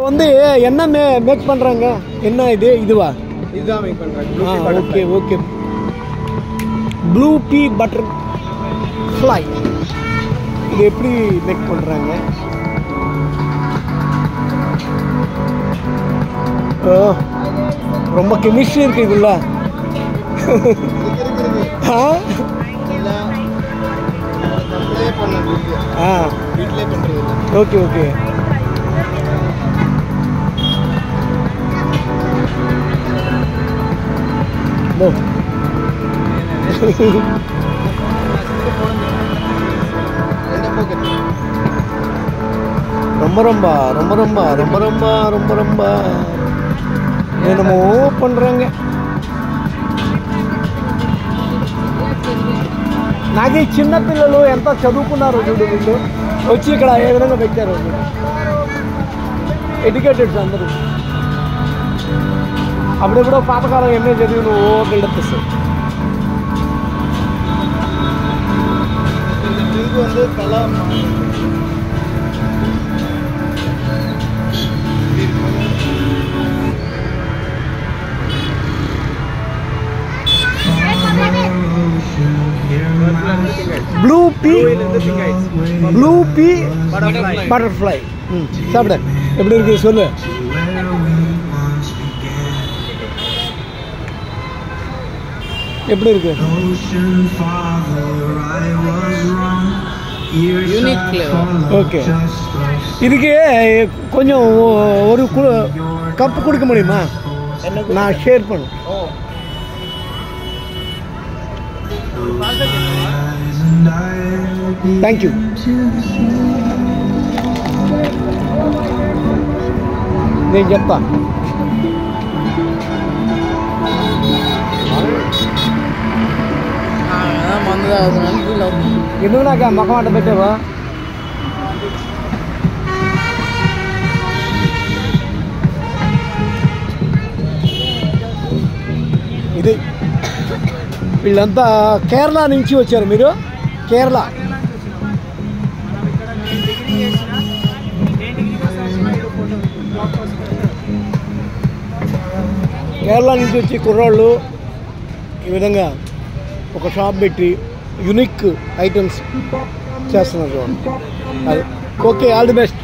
வந்து என்ன மேக் பண்றாங்க? என்ன இதுவா? இதுதான் மேக் பண்றாங்க. Okay okay. ப்ளூ பீ பட்டர் ஃப்ளை. இது எப்படி மேக் பண்றாங்க? ரொம்ப கெமிஸ்ட்ரி இருக்கு இதுல. Okay okay. ரொம்ப ரொம்ப ரொம்ப ரொம்ப ரொம்ப ரொம்ப ரொம்ப ரொம்ப என்னமோ பண்றாங்க. నాకే చిన్న పిల్లలు ఎంత చదువుకున్నారు చూడు, వీళ్ళు వచ్చి ఇక్కడ ఏ విధంగా పెట్టారు. ఎడ్యుకేటెడ్స్ అందరూ. అప్పుడెప్పుడో పాతకాలం ఎంఏ చదివి నువ్వు బిల్డప్ ఇస్తావు. ப்ளூ பீ பட்டர்ஃப்ளை. சாப்பிட எப்படி இருக்கு சொல்லு. எப்படி இருக்கு? ஓகே. இதுக்கு கொஞ்சம் ஒரு கப் கொடுக்க முடியுமா? நான் ஷேர் பண்ண. Thank you. నేను చెప్తా. ఎందుకు నాకు ఆ మొఖం అంట పెట్టావా? ఇది వీళ్ళంతా కేరళ నుంచి వచ్చారు. మీరు కేరళ నుంచి వచ్చి కుర్రాళ్ళు ఈ విధంగా ఒక షాప్ పెట్టి యూనిక్ ఐటమ్స్ చేస్తున్నారు. అది ఓకే. All the best.